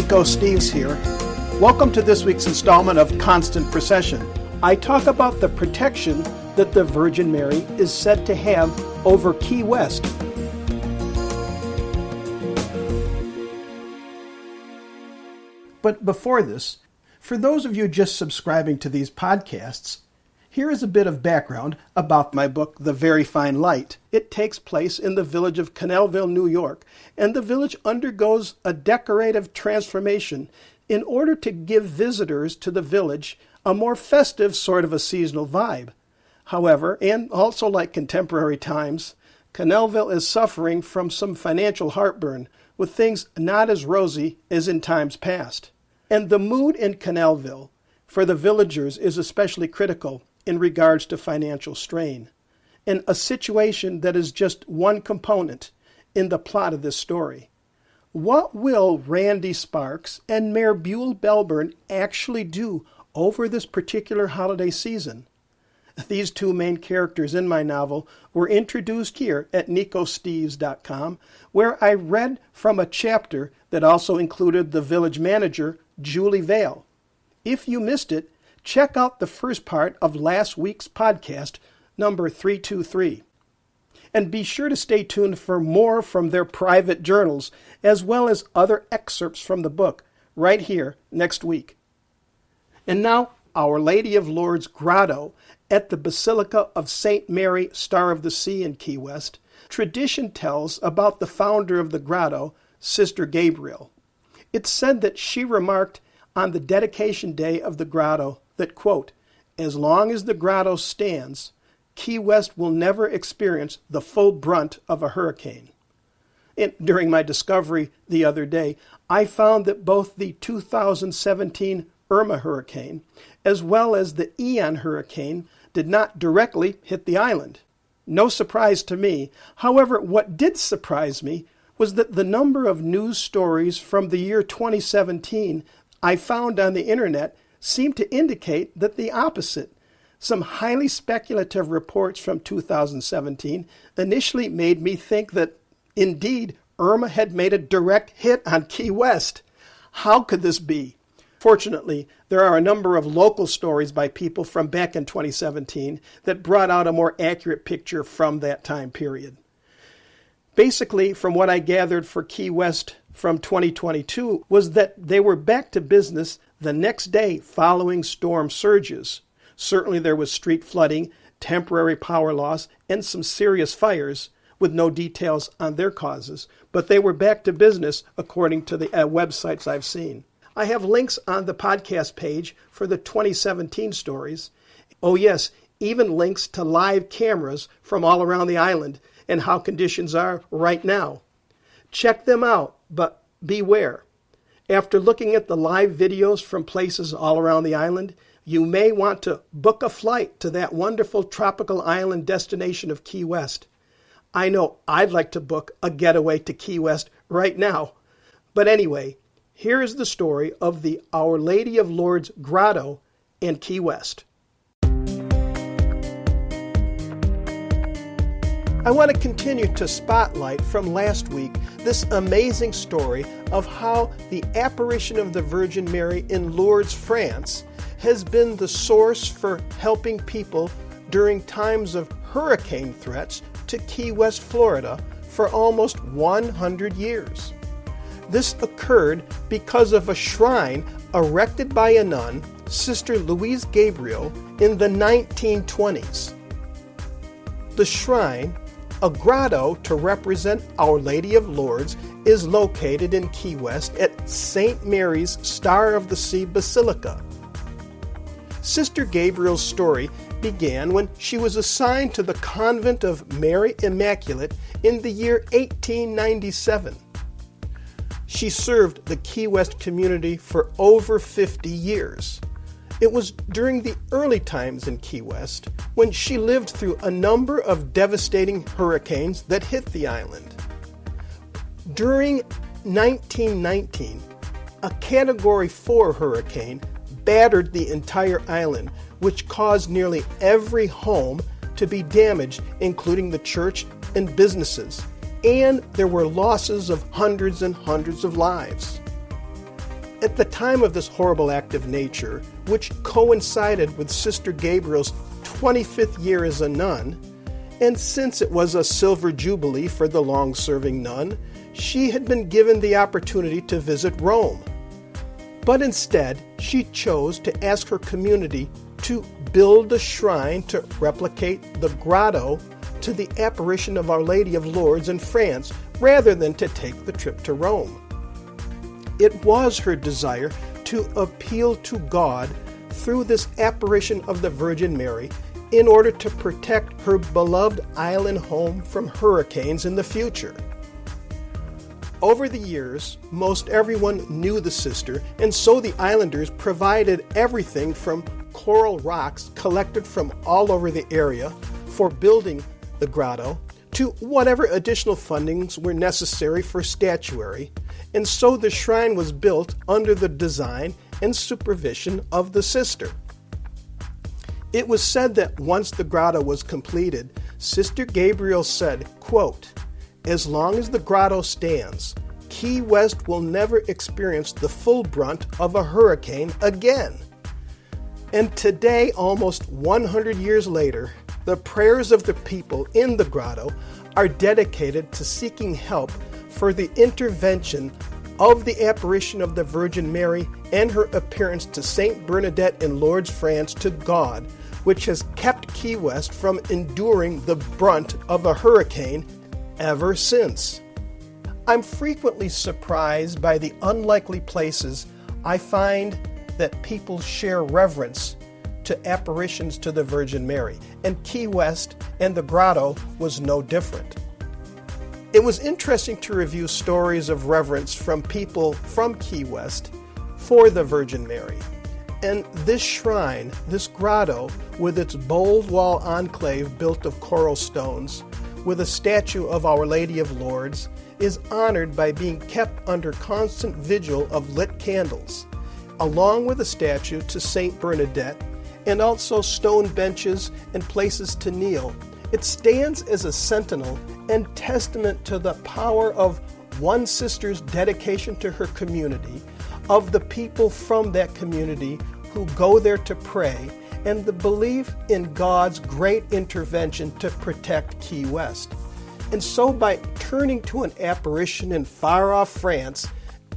Nico Steves here. Welcome to this week's installment of Constant Procession. I talk about the protection that the Virgin Mary is said to have over Key West. But before this, for those of you just subscribing to these podcasts, here is a bit of background about my book, The Very Fine Light. It takes place in the village of Cannellville, New York, and the village undergoes a decorative transformation in order to give visitors to the village a more festive sort of a seasonal vibe. However, and also like contemporary times, Cannellville is suffering from some financial heartburn, with things not as rosy as in times past. And the mood in Cannellville for the villagers is especially critical in regards to financial strain, and a situation that is just one component in the plot of this story. What will Randy Sparks and Mayor Buell Belburn actually do over this particular holiday season? These two main characters in my novel were introduced here at nicosteves.com, where I read from a chapter that also included the village manager, Julie Vale. If you missed it, check out the first part of last week's podcast, number 323. And be sure to stay tuned for more from their private journals, as well as other excerpts from the book, right here next week. And now, Our Lady of Lourdes Grotto at the Basilica of St. Mary, Star of the Sea in Key West. Tradition tells about the founder of the grotto, Sister Gabriel. It's said that she remarked on the dedication day of the grotto that, quote, as long as the grotto stands, Key West will never experience the full brunt of a hurricane. And during my discovery the other day, I found that both the 2017 Irma hurricane as well as the Ian hurricane did not directly hit the island. No surprise to me. However, what did surprise me was that the number of news stories from the year 2017 I found on the internet seemed to indicate that the opposite. Some highly speculative reports from 2017 initially made me think that, indeed, Irma had made a direct hit on Key West. How could this be? Fortunately, there are a number of local stories by people from back in 2017 that brought out a more accurate picture from that time period. Basically, from what I gathered for Key West from 2022 was that they were back to business the next day following storm surges. Certainly there was street flooding, temporary power loss, and some serious fires, with no details on their causes. But they were back to business according to the websites I've seen. I have links on the podcast page for the 2017 stories. Oh yes, even links to live cameras from all around the island and how conditions are right now. Check them out, but beware. After looking at the live videos from places all around the island, you may want to book a flight to that wonderful tropical island destination of Key West. I know I'd like to book a getaway to Key West right now. But anyway, here is the story of the Our Lady of Lourdes Grotto in Key West. I want to continue to spotlight from last week this amazing story of how the apparition of the Virgin Mary in Lourdes, France, has been the source for helping people during times of hurricane threats to Key West, Florida, for almost 100 years. This occurred because of a shrine erected by a nun, Sister Louis Gabriel, in the 1920s. The shrine, a grotto to represent Our Lady of Lourdes, is located in Key West at St. Mary's Star of the Sea Basilica. Sister Gabriel's story began when she was assigned to the convent of Mary Immaculate in the year 1897. She served the Key West community for over 50 years. It was during the early times in Key West when she lived through a number of devastating hurricanes that hit the island. During 1919, a Category 4 hurricane battered the entire island, which caused nearly every home to be damaged, including the church and businesses, and there were losses of hundreds and hundreds of lives. At the time of this horrible act of nature, which coincided with Sister Gabriel's 25th year as a nun, and since it was a silver jubilee for the long-serving nun, she had been given the opportunity to visit Rome. But instead, she chose to ask her community to build a shrine to replicate the Grotto to the apparition of Our Lady of Lourdes in France, rather than to take the trip to Rome. It was her desire to appeal to God through this apparition of the Virgin Mary in order to protect her beloved island home from hurricanes in the future. Over the years, most everyone knew the sister, and so the islanders provided everything from coral rocks collected from all over the area for building the grotto to whatever additional fundings were necessary for statuary, and so the shrine was built under the design and supervision of the sister. It was said that once the grotto was completed, Sister Gabriel said, quote, "As long as the grotto stands, Key West will never experience the full brunt of a hurricane again." And today, almost 100 years later, the prayers of the people in the grotto are dedicated to seeking help for the intervention of the apparition of the Virgin Mary and her appearance to Saint Bernadette in Lourdes, France, to God, which has kept Key West from enduring the brunt of a hurricane ever since. I'm frequently surprised by the unlikely places I find that people share reverence to apparitions to the Virgin Mary, and Key West and the grotto was no different. It was interesting to review stories of reverence from people from Key West for the Virgin Mary. And this shrine, this grotto, with its bold wall enclave built of coral stones, with a statue of Our Lady of Lourdes, is honored by being kept under constant vigil of lit candles, along with a statue to Saint Bernadette, and also stone benches and places to kneel. It stands as a sentinel and testament to the power of one sister's dedication to her community, of the people from that community who go there to pray, and the belief in God's great intervention to protect Key West. And so by turning to an apparition in far-off France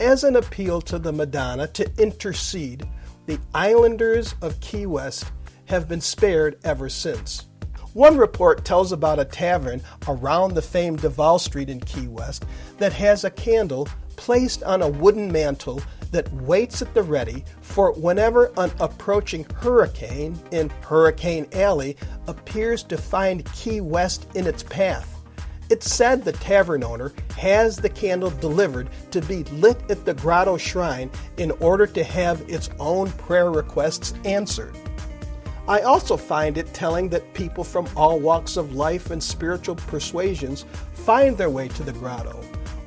as an appeal to the Madonna to intercede, the islanders of Key West have been spared ever since. One report tells about a tavern around the famed Duval Street in Key West that has a candle placed on a wooden mantle that waits at the ready for whenever an approaching hurricane in Hurricane Alley appears to find Key West in its path. It's said the tavern owner has the candle delivered to be lit at the grotto shrine in order to have its own prayer requests answered. I also find it telling that people from all walks of life and spiritual persuasions find their way to the grotto.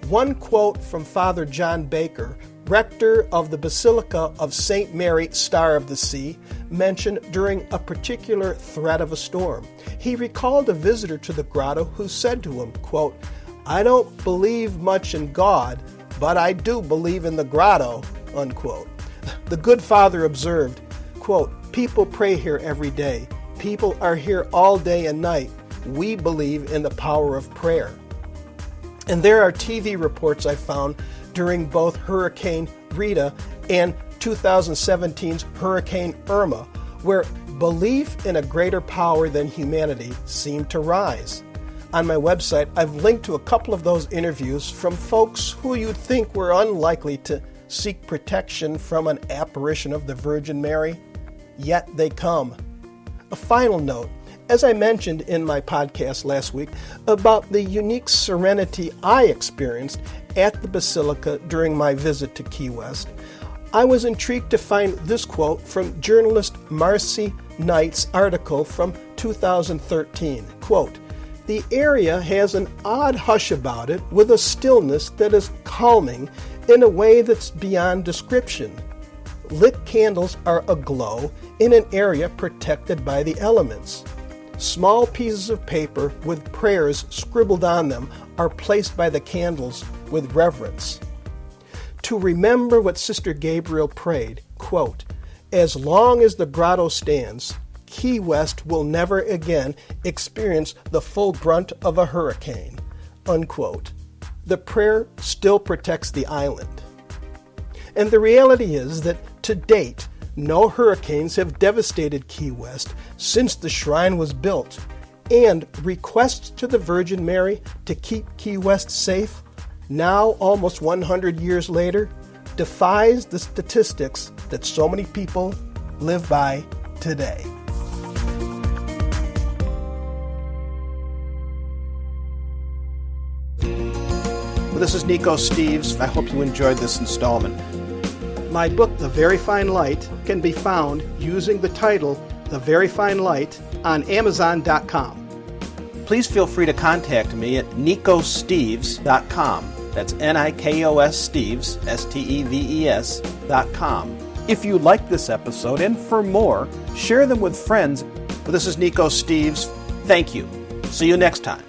One quote from Father John Baker, rector of the Basilica of St. Mary, Star of the Sea, mentioned during a particular threat of a storm. He recalled a visitor to the grotto who said to him, quote, "I don't believe much in God, but I do believe in the grotto," unquote. The good father observed, quote, "People pray here every day. People are here all day and night. We believe in the power of prayer." And there are TV reports I found during both Hurricane Rita and 2017's Hurricane Irma, where belief in a greater power than humanity seemed to rise. On my website, I've linked to a couple of those interviews from folks who you'd think were unlikely to seek protection from an apparition of the Virgin Mary, yet they come. A final note. As I mentioned in my podcast last week about the unique serenity I experienced at the Basilica during my visit to Key West, I was intrigued to find this quote from journalist Marcy Knight's article from 2013. Quote, "The area has an odd hush about it with a stillness that is calming in a way that's beyond description. Lit candles are aglow in an area protected by the elements. Small pieces of paper with prayers scribbled on them are placed by the candles with reverence. to remember what Sister Gabriel prayed, quote, "As long as the grotto stands, Key West will never again experience the full brunt of a hurricane," unquote. The prayer still protects the island. And the reality is that to date, no hurricanes have devastated Key West since the shrine was built, and requests to the Virgin Mary to keep Key West safe, now almost 100 years later, defies the statistics that so many people live by today. Well, this is Nico Steves. I hope you enjoyed this installment. My book, The Very Fine Light, can be found using the title The Very Fine Light on Amazon.com. Please feel free to contact me at nicosteves.com. That's Nikos Steves, Steves.com. If you liked this episode, and for more, share them with friends. Well, this is Nico Steves. Thank you. See you next time.